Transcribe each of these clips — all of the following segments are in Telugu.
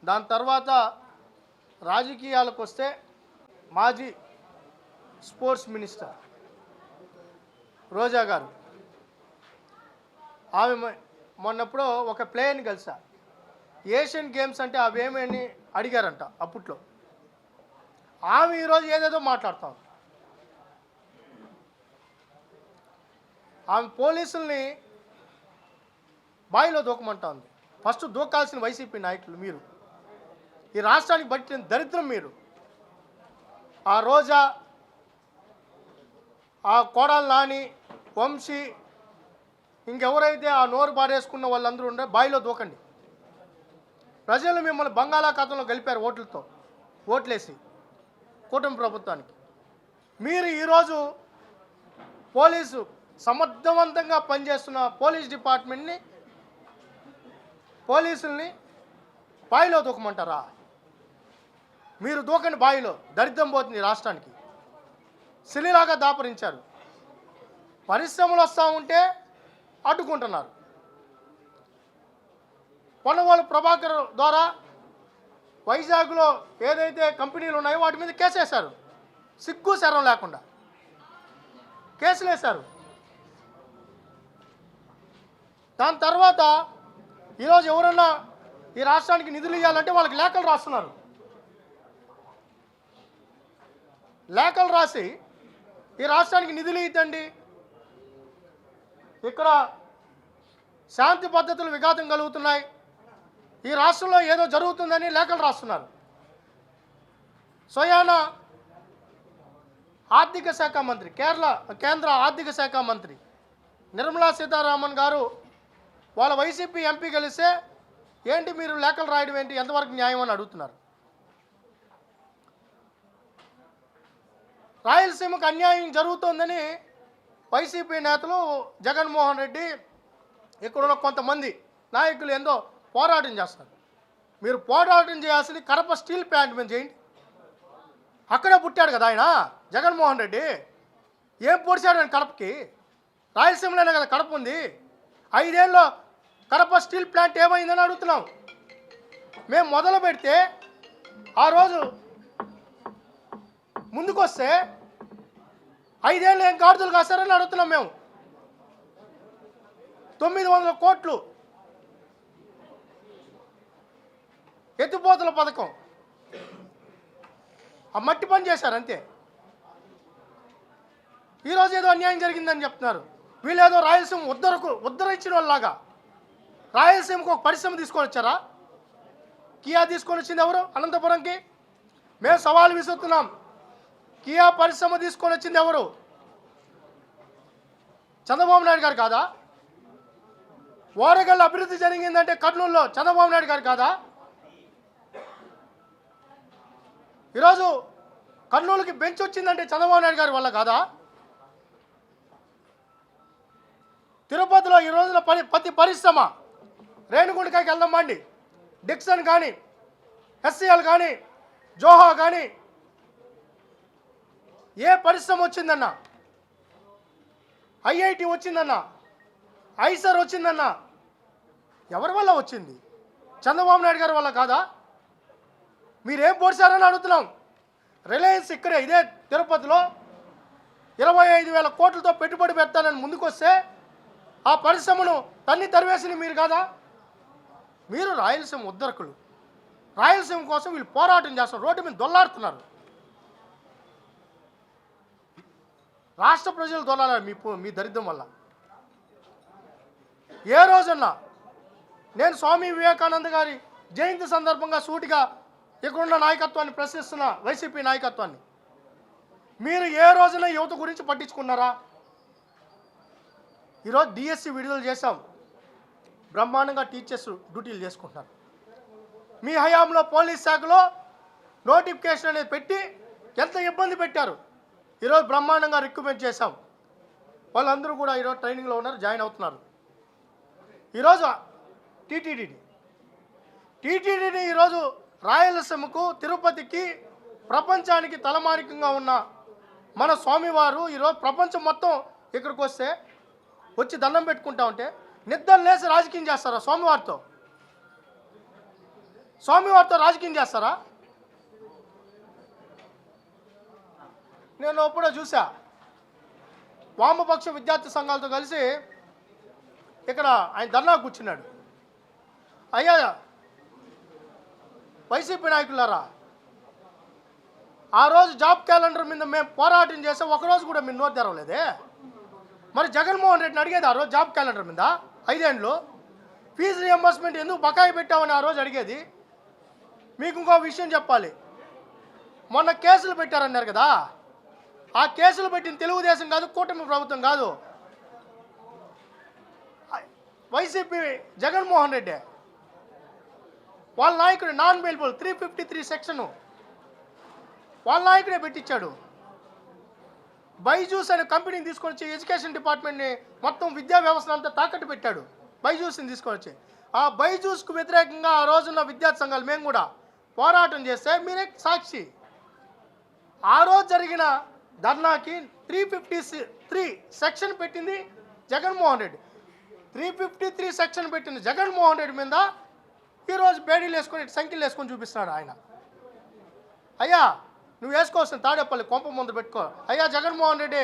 దాని తర్వాత రాజకీయాలకు వస్తే మాజీ స్పోర్ట్స్ మినిస్టర్ రోజా గారు, ఆమె మొన్నప్పుడు ఒక ప్లేయర్ని కలిసా. ఏషియన్ గేమ్స్ అంటే అవేమని అడిగారంట అప్పట్లో. ఆమె ఈరోజు ఏదేదో మాట్లాడతాం. ఆమె పోలీసుల్ని బావిలో దూకమంటా ఉంది. ఫస్ట్ దూకాల్సిన వైసీపీ నాయకులు మీరు. ఈ రాష్ట్రానికి పట్టిన దరిద్రం మీరు. ఆ రోజా, ఆ కోడలు నాని, వంశీ, ఇంకెవరైతే ఆ నోరు బారేసుకున్న వాళ్ళందరూ ఉండే బావిలో దూకండి. ప్రజలు మిమ్మల్ని బంగాళాఖాతంలో గెలిపారు ఓట్లతో, ఓట్లేసి కూటమి ప్రభుత్వానికి. మీరు ఈరోజు పోలీసు సమర్థవంతంగా పనిచేస్తున్న పోలీస్ డిపార్ట్మెంట్ని, పోలీసుల్ని బావిలో దూకమంటారా? మీరు దూకండి బావిలో, దరిద్రం పోతుంది రాష్ట్రానికి. సిలిలాగా దాపరించారు. పరిశ్రమలు వస్తూ ఉంటే అడ్డుకుంటున్నారు. పొన్నవాళ్ళు ప్రభాకర్ ద్వారా వైజాగ్లో ఏదైతే కంపెనీలు ఉన్నాయో వాటి మీద కేసేశారు. సిగ్గు శరం లేకుండా కేసులు వేశారు. దాని తర్వాత ఈరోజు ఎవరన్నా ఈ రాష్ట్రానికి నిధులు ఇవ్వాలంటే వాళ్ళకి లేఖలు రాస్తున్నారు. లేఖలు రాసి ఈ రాష్ట్రానికి నిధులు ఇద్దండి, ఇక్కడ శాంతి పద్ధతులు విఘాతం కలుగుతున్నాయి, ఈ రాష్ట్రంలో ఏదో జరుగుతుందని లేఖలు రాస్తున్నారు. స్వయాన ఆర్థిక శాఖ మంత్రి, కేంద్ర ఆర్థిక శాఖ మంత్రి నిర్మలా సీతారామన్ గారు వాళ్ళ వైసీపీ ఎంపీ కలిస్తే ఏంటి మీరు లేఖలు రాయడం ఏంటి, ఎంతవరకు న్యాయం అని అడుగుతున్నారు. రాయలసీమకు అన్యాయం జరుగుతోందని వైసీపీ నేతలు జగన్మోహన్ రెడ్డి, ఇక్కడున్న కొంతమంది నాయకులు ఏందో పోరాటం చేస్తారు. మీరు పోరాటం చేయాల్సింది కడప స్టీల్ ప్లాంట్ మీద చేయండి. అక్కడే పుట్టాడు కదా ఆయన జగన్మోహన్ రెడ్డి. ఏం పొడిచాడు ఆయన కడపకి? రాయలసీమలోనే కదా కడప ఉంది. 5 ఏళ్ళలో కడప స్టీల్ ప్లాంట్ ఏమైందని అడుగుతున్నాం. మేము మొదలు పెడితే ఆ రోజు ముందుకొస్తే 5 ఏళ్ళు ఏం గాడుదలు కాస్తారని అడుగుతున్నాం మేము. 900 కోట్లు ఎత్తిపోతల పథకం, ఆ మట్టి పని చేశారు అంతే. ఈరోజు ఏదో అన్యాయం జరిగిందని చెప్తున్నారు. వీళ్ళేదో రాయలసీమ ఉద్ధరించిన వాళ్ళలాగా రాయలసీమకు ఒక పరిశ్రమ తీసుకొని వచ్చారా? కియా తీసుకొని వచ్చింది ఎవరు? అనంతపురంకి. మేము సవాలు విసురుతున్నాం, కియా పరిశ్రమ తీసుకొని వచ్చింది ఎవరు? చంద్రబాబు నాయుడు గారు కాదా? ఓరగల్ అభివృద్ధి జరిగిందంటే కర్నూలులో చంద్రబాబు నాయుడు గారు కాదా? ఈరోజు కర్నూలుకి బెంచ్ వచ్చిందంటే చంద్రబాబు నాయుడు గారి వల్ల కాదా? తిరుపతిలో ఈ రోజున ప్రతి పరిశ్రమ, రేణుగుంటకాయకి వెళ్దామండి, డిక్సన్ కానీ, ఎస్సీఎల్ కానీ, జోహా కానీ, ఏ పరిశ్రమ వచ్చిందన్నా, ఐఐటి వచ్చిందన్నా, ఐసర్ వచ్చిందన్నా, ఎవరి వల్ల వచ్చింది? చంద్రబాబు నాయుడు గారి వల్ల కాదా? మీరేం పొడిచారని అడుగుతున్నాం. రిలయన్స్ ఇక్కడే ఇదే తిరుపతిలో 25,000 కోట్లతో పెట్టుబడి పెడతానని ముందుకొస్తే ఆ పరిశ్రమను తరివేసింది మీరు కాదా? మీరు రాయలసీమ ఉద్ధరకులు. రాయలసీమ కోసం వీళ్ళు పోరాటం చేస్తారు, రోడ్డు మీద దొల్లాడుతున్నారు. రాష్ట్ర ప్రజలు దొల్లాలి మీ దరిద్రం వల్ల. ఏ రోజన్నా నేను స్వామి వివేకానంద గారి జయంతి సందర్భంగా సూటిగా ఇక్కడున్న నాయకత్వాన్ని ప్రశ్నిస్తున్న వైసీపీ నాయకత్వాన్ని, మీరు ఏ రోజున యువత గురించి పట్టించుకున్నారా? ఈరోజు డిఎస్సి విడుదల చేశాం, బ్రహ్మాండంగా టీచర్స్ డ్యూటీలు చేసుకుంటున్నారు. మీ హయాంలో పోలీస్ శాఖలో నోటిఫికేషన్ అనేది పెట్టి ఎంత ఇబ్బంది పెట్టారు. ఈరోజు బ్రహ్మాండంగా రిక్రూట్మెంట్ చేశాం. వాళ్ళందరూ కూడా ఈరోజు ట్రైనింగ్లో ఉన్నారు, జాయిన్ అవుతున్నారు. ఈరోజు టీటీడీని ఈరోజు రాయలసీమకు, తిరుపతికి, ప్రపంచానికి తలమానికంగా ఉన్న మన స్వామివారు ఈరోజు ప్రపంచం మొత్తం ఇక్కడికి వచ్చి దండం పెట్టుకుంటా ఉంటే నిద్ర లేసి రాజకీయం చేస్తారా స్వామివారితో? స్వామివారితో రాజకీయం చేస్తారా? నేను ఎప్పుడో చూసా, వామపక్ష విద్యార్థి సంఘాలతో కలిసి ఇక్కడ ఆయన ధర్నా కూర్చున్నాడు. అయ్యా వైసీపీ నాయకులారా, ఆ రోజు జాబ్ క్యాలెండర్ మీద మేము పోరాటం చేస్తే ఒకరోజు కూడా మీరు నోరు తెరవలేదే. మరి జగన్మోహన్ రెడ్డిని అడిగేది ఆ రోజు జాబ్ క్యాలెండర్ మీద 5 ఏళ్ళు ఫీజు రియంబర్స్మెంట్ ఎందుకు బకాయి పెట్టామని ఆ రోజు అడిగేది. మీకు ఇంకో విషయం చెప్పాలి, మొన్న కేసులు పెట్టారన్నారు కదా, ఆ కేసులు పెట్టిన తెలుగుదేశం కాదు, కూటమి ప్రభుత్వం కాదు, వైసీపీ జగన్మోహన్ రెడ్డి. వాళ్ళ నాయకుడు నాన్ బెయిలబుల్ 353 సెక్షన్ వాళ్ళ నాయకుడే పెట్టించాడు. బైజూస్ అనే కంపెనీని తీసుకొని వచ్చి ఎడ్యుకేషన్ డిపార్ట్మెంట్ని మొత్తం విద్యా వ్యవస్థ అంతా తాకట్టు పెట్టాడు. బైజూస్ని తీసుకొని వచ్చి ఆ బైజూస్కు వ్యతిరేకంగా ఆ రోజున్న విద్యార్థి సంఘాలు మేము కూడా పోరాటం చేస్తే మీరే సాక్షి. ఆ రోజు జరిగిన ధర్నాకి 353 సెక్షన్ పెట్టింది జగన్మోహన్ రెడ్డి. 353 సెక్షన్ పెట్టింది జగన్మోహన్ రెడ్డి మీద ఈరోజు బేడీలు వేసుకొని సంఖ్యలు వేసుకొని చూపిస్తున్నాడు ఆయన. అయ్యా నువ్వు వేసుకోవాల్సిన తాడేపల్లి కొంప ముందు పెట్టుకో. అయ్యా జగన్మోహన్ రెడ్డి,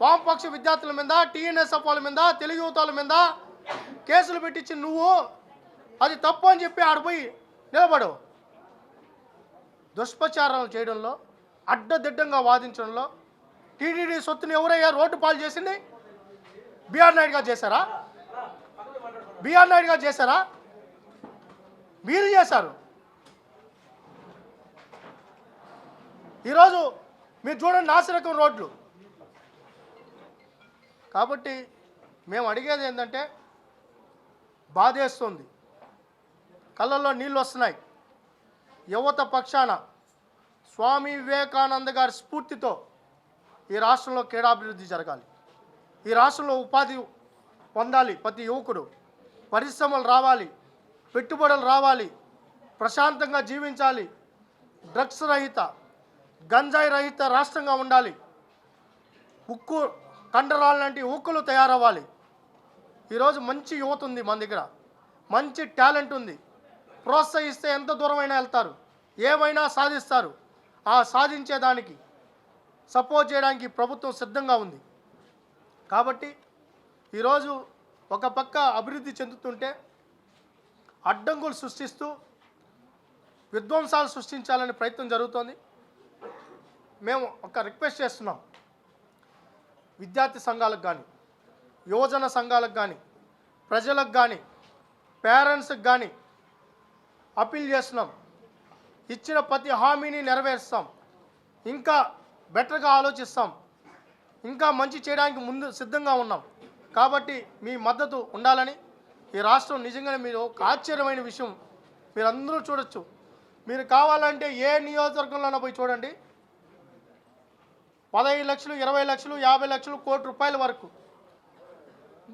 వామపక్ష విద్యార్థుల మీద, టీఎన్ఎస్ఎఫ్ వాళ్ళ మీద, తెలుగు యువతల మీద కేసులు పెట్టించి నువ్వు అది తప్పు అని చెప్పి ఆడిపోయి నిలబడు. దుష్ప్రచారాలు చేయడంలో, అడ్డదిడ్డంగా వాదించడంలో టీడీడీ సొత్తుని ఎవరయ్యా రోడ్డు పాలు చేసింది? బిఆర్ నాయుడు గారు చేశారా? బిఆర్ నాయుడు గారు చేశారా? మీరు చేశారు. ఈరోజు మీరు చూడండి నాసిరకం రోడ్లు. కాబట్టి మేము అడిగేది ఏంటంటే, బాధేస్తుంది, కళ్ళల్లో నీళ్ళు వస్తున్నాయి. యువత పక్షాన స్వామి వివేకానంద గారి స్ఫూర్తితో ఈ రాష్ట్రంలో క్రీడాభివృద్ధి జరగాలి, ఈ రాష్ట్రంలో ఉపాధి పొందాలి ప్రతి యువకుడు, పరిశ్రమలు రావాలి, పెట్టుబడులు రావాలి, ప్రశాంతంగా జీవించాలి, డ్రగ్స్ రహిత, గంజాయి రహిత రాష్ట్రంగా ఉండాలి, ఉక్కు కండరాలు లాంటి ఉక్కులు తయారవ్వాలి. ఈరోజు మంచి యువత ఉంది మన దగ్గర, మంచి టాలెంట్ ఉంది. ప్రోత్సహిస్తే ఎంత దూరమైనా వెళ్తారు, ఏమైనా సాధిస్తారు. ఆ సాధించేదానికి సపోర్ట్ చేయడానికి ప్రభుత్వం సిద్ధంగా ఉంది. కాబట్టి ఈరోజు ఒక పక్క అభివృద్ధి చెందుతుంటే అడ్డంకులు సృష్టిస్తూ విధ్వంసాలు సృష్టించాలనే ప్రయత్నం జరుగుతోంది. మేము ఒక రిక్వెస్ట్ చేస్తున్నాం, విద్యార్థి సంఘాలకు కానీ, యువజన సంఘాలకు కానీ, ప్రజలకు కానీ, పేరెంట్స్కి కానీ అప్పీల్ చేస్తున్నాం. ఇచ్చిన ప్రతి హామీని నెరవేరుస్తాం, ఇంకా బెటర్గా ఆలోచిస్తాం, ఇంకా మంచి చేయడానికి ముందు సిద్ధంగా ఉన్నాం. కాబట్టి మీ మద్దతు ఉండాలని. ఈ రాష్ట్రం నిజంగానే మీరు ఒక ఆశ్చర్యమైన విషయం మీరు అందరూ చూడొచ్చు. మీరు కావాలంటే ఏ నియోజకవర్గంలోనో పోయి చూడండి, 15 లక్షలు, 20 లక్షలు, 50 లక్షలు, ₹1,00,00,000 వరకు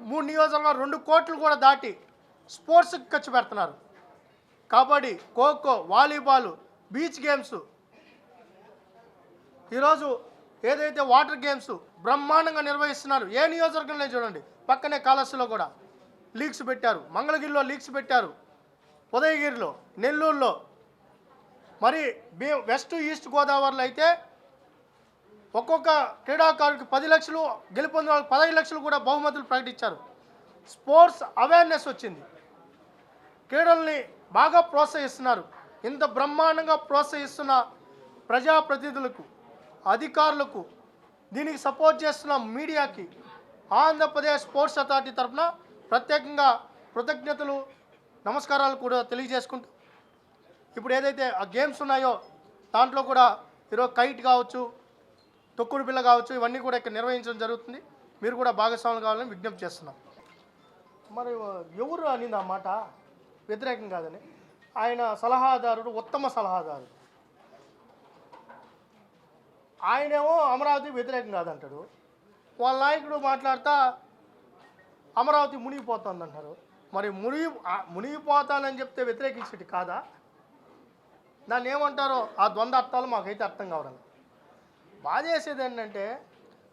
3 నియోజకవర్గాలు 2 కోట్లు కూడా దాటి స్పోర్ట్స్కి ఖర్చు పెడుతున్నారు. Kabaddi, kho kho, volleyball, beach games, ఈరోజు ఏదైతే వాటర్ గేమ్స్ బ్రహ్మాండంగా నిర్వహిస్తున్నారు. ఏ నియోజకవర్గంలో చూడండి, పక్కనే కాళహస్తిలో కూడా లీగ్స్ పెట్టారు, మంగళగిరిలో లీగ్స్ పెట్టారు, ఉదయగిరిలో, నెల్లూరులో, మరి వెస్ట్ ఈస్ట్ గోదావరిలో అయితే ఒక్కొక్క క్రీడాకారుడికి 10 లక్షలు, గెలుపొందిన వాళ్ళకి 15 లక్షలు కూడా బహుమతులు ప్రకటించారు. స్పోర్ట్స్ అవేర్నెస్ వచ్చింది, క్రీడల్ని బాగా ప్రోత్సహిస్తున్నారు. ఇంత బ్రహ్మాండంగా ప్రోత్సహిస్తున్న ప్రజాప్రతినిధులకు, అధికారులకు, దీనికి సపోర్ట్ చేస్తున్న మీడియాకి ఆంధ్రప్రదేశ్ స్పోర్ట్స్ అథారిటీ తరఫున ప్రత్యేకంగా కృతజ్ఞతలు, నమస్కారాలు కూడా తెలియజేసుకుంటూ, ఇప్పుడు ఏదైతే ఆ గేమ్స్ ఉన్నాయో దాంట్లో కూడా ఈరోజు కైట్ కావచ్చు, తొక్కుడు పిల్ల కావచ్చు, ఇవన్నీ కూడా ఇక్కడ నిర్వహించడం జరుగుతుంది. మీరు కూడా భాగస్వాములు కావాలని విజ్ఞప్తి చేస్తున్నాం. మరి ఎవరు అనింది ఆ మాట? వ్యతిరేకం కాదని. ఆయన సలహాదారుడు, ఉత్తమ సలహాదారుడు. ఆయనేమో అమరావతి వ్యతిరేకం కాదంటాడు, వాళ్ళ నాయకుడు మాట్లాడుతా అమరావతి మునిగిపోతుంది అంటారు. మరి మునిగిపోతానని చెప్తే వ్యతిరేకించేది కాదా? దాన్ని ఏమంటారో ఆ ద్వంద్వ అర్థాలు మాకైతే అర్థం కావడం. బాధ చేసేది ఏంటంటే,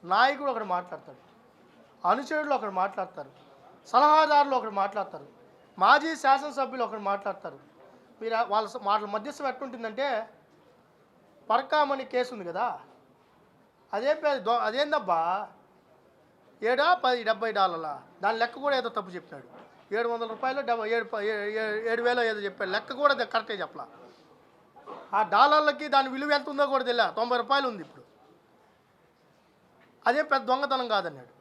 నాయకుడు ఒకడు మాట్లాడతాడు, అనుచరులు ఒకడు మాట్లాడతారు, సలహాదారులు ఒకడు మాట్లాడతారు, మాజీ శాసనసభ్యులు ఒకడు మాట్లాడతారు, మీరు వాళ్ళ మధ్యస్థం ఎట్టుంటుందంటే పరకామణి కేసు ఉంది కదా, అదేందబ్బా $70 దాని లెక్క కూడా ఏదో తప్పు చెప్పాడు. $700 7,000 ఏదో చెప్పాడు, లెక్క కూడా కరెక్టే చెప్పలా. ఆ డాలర్లకి దాని విలువ ఎంత ఉందో కూడా తెలియదు, $90 ఉంది ఇప్పుడు. అదే పెద్ద దొంగతనం కాదన్నాడు.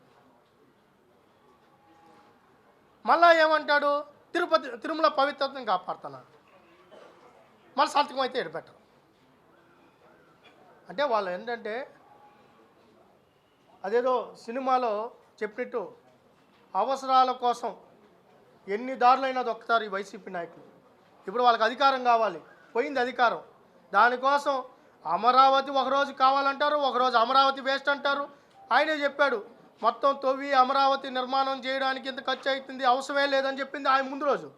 మళ్ళా ఏమంటాడు, తిరుమల పవిత్రతను కాపాడుతున్నాడు. మళ్ళీ సంతకం అయితే ఎడపెట్టరు. అంటే వాళ్ళు ఏంటంటే అదేదో సినిమాలో చెప్పినట్టు అవసరాల కోసం ఎన్ని దారులైనా దొక్కుతారు ఈ వైసీపీ నాయకులు. ఇప్పుడు వాళ్ళకి అధికారం కావాలి, పోయింది అధికారం. దానికోసం అమరావతి ఒకరోజు కావాలంటారు, ఒకరోజు అమరావతి వేస్ట్ అంటారు. ఆయనే చెప్పాడు మొత్తం తవ్వి అమరావతి నిర్మాణం చేయడానికి ఇంత ఖర్చు అవుతుంది, అవసరమే లేదని చెప్పింది ఆయన ముందు రోజు.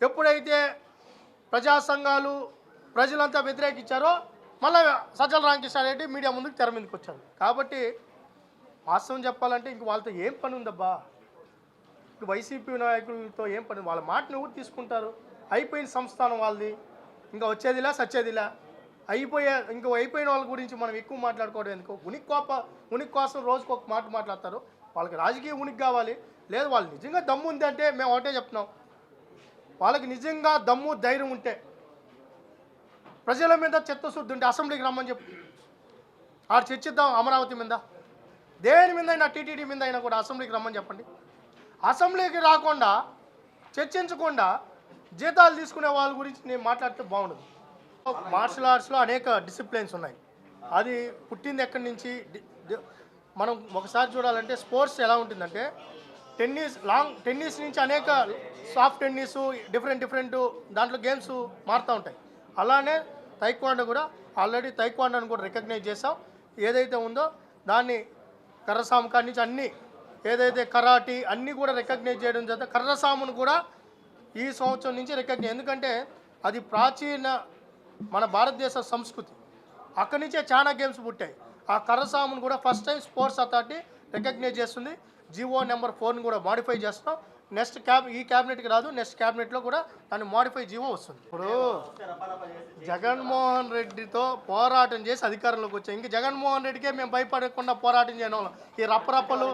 ఎప్పుడైతే ప్రజా సంఘాలు ప్రజలంతా వ్యతిరేకించారో మళ్ళీ సజ్జల రామకృష్ణారెడ్డి మీడియా ముందుకు తెర మీదకి వచ్చారు. కాబట్టి వాస్తవం చెప్పాలంటే ఇంక వాళ్ళతో ఏం పని ఉందబ్బా, ఇప్పుడు వైసీపీ నాయకులతో ఏం పని, వాళ్ళ మాటను ఎవరు తీసుకుంటారు? అయిపోయిన సంస్థానం వాళ్ళది, ఇంకా వచ్చేదిలా సచ్చేదిలా అయిపోయిన వాళ్ళ గురించి మనం ఎక్కువ మాట్లాడుకోవడం ఎందుకు? ఉనికి కోసం రోజుకు ఒక మాట మాట్లాడతారు. వాళ్ళకి రాజకీయ ఉనికి కావాలి. లేదు వాళ్ళు నిజంగా దమ్ము ఉంది అంటే మేము ఒకటే చెప్తున్నాం, వాళ్ళకి నిజంగా దమ్ము ధైర్యం ఉంటే ప్రజల మీద చిత్తశుద్ధి ఉంటే అసెంబ్లీకి రమ్మని చెప్పు, ఆడ చర్చిద్దాం. అమరావతి మీద దేని మీద అయినా, టీటీడీ మీద అయినా కూడా అసెంబ్లీకి రమ్మని చెప్పండి. అసెంబ్లీకి రాకుండా చర్చించకుండా జీతాలు తీసుకునే వాళ్ళ గురించి నేను మాట్లాడితే బాగుండదు. మార్షల్ ఆర్ట్స్లో అనేక డిసిప్లిన్స్ ఉన్నాయి. అది పుట్టింది ఎక్కడి నుంచి మనం ఒకసారి చూడాలంటే స్పోర్ట్స్ ఎలా ఉంటుందంటే టెన్నిస్ నుంచి అనేక సాఫ్ట్ టెన్నిస్ డిఫరెంట్ దాంట్లో గేమ్స్ మారుతూ ఉంటాయి. అలానే తైక్వాండో కూడా ఆల్రెడీ తైక్వాండోని కూడా రికగ్నైజ్ చేసాం. ఏదైతే ఉందో దాన్ని కర్రసాము కాడి నుంచి అన్నీ ఏదైతే కరాటీ అన్నీ కూడా రికగ్నైజ్ చేయడం జరుగుతుంది. కర్రసామును కూడా ఈ సంవత్సరం నుంచి రికగ్నైజ్, ఎందుకంటే అది ప్రాచీన మన భారతదేశ సంస్కృతి. అక్కడి నుంచే చాలా గేమ్స్ పుట్టాయి. ఆ కర్రసామును కూడా first time sports authority recognise చేస్తుంది. జివో నెంబర్ 4ని కూడా మాడిఫై చేస్తాం. నెక్స్ట్ ఈ క్యాబినెట్కి రాదు, నెక్స్ట్ క్యాబినెట్లో కూడా దాన్ని మాడిఫై జీవో వస్తుంది. ఇప్పుడు జగన్మోహన్ రెడ్డితో పోరాటం చేసి అధికారంలోకి వచ్చాయి. ఇంక జగన్మోహన్ రెడ్డికే మేము భయపడకుండా పోరాటం చేయడం వల్ల ఈ రప్పరప్పలు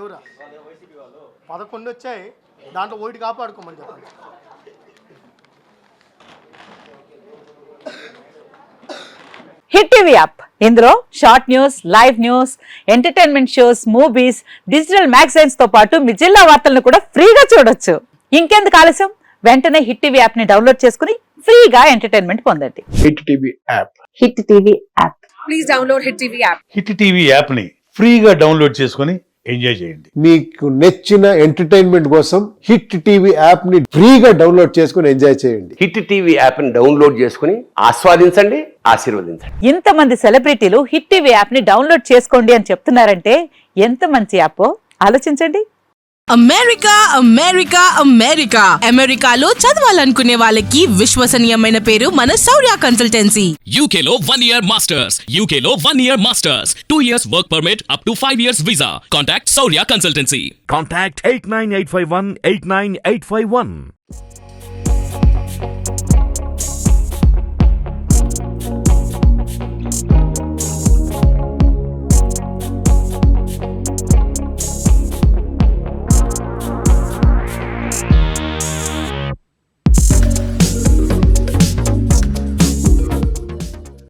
ఎవరా 11 వచ్చాయి, దాంట్లో 1 కాపాడుకోమని చెప్పండి. హిట్ టీవీ యాప్, ఇందులో short news, live news, entertainment shows, movies, digital magazines తో పాటు మీ జిల్లా వార్తలను కూడా ఫ్రీగా చూడొచ్చు. ఇంకెందుకు ఆలస్యం, వెంటనే హిట్ టీవీ యాప్ ని డౌన్లోడ్ చేసుకుని ఫ్రీగా ఎంటర్టైన్మెంట్ పొందండి. Hit TV app, hit TV app, please download hit TV app. Hit TV app ని ఫ్రీగా డౌన్లోడ్ చేసుకుని ఎంజాయ్ చేయండి. మీకు నచ్చిన ఎంటర్టైన్మెంట్ కోసం హిట్ టీవీ యాప్ ని ఫ్రీగా డౌన్లోడ్ చేసుకుని ఎంజాయ్ చేయండి. హిట్ టీవీ యాప్ ని డౌన్లోడ్ చేసుకుని ఆస్వాదించండి, ఆశీర్వదించండి. ఇంతమంది సెలబ్రిటీలు హిట్ టీవీ యాప్ ని డౌన్లోడ్ చేసుకోండి అని చెప్తున్నారంటే ఎంత మంచి యాప్ ఆలోచించండి. అమెరికా అమెరికాలో చదవాలనుకునే వాళ్ళకి విశ్వసనీయమైన పేరు మన శౌర్య కన్సల్టెన్సీ. UK లో 1 year masters, UK లో 1 year masters, 2 years work permit up to 5 years visa. Contact Saurya Consultancy. Contact 89851 89851.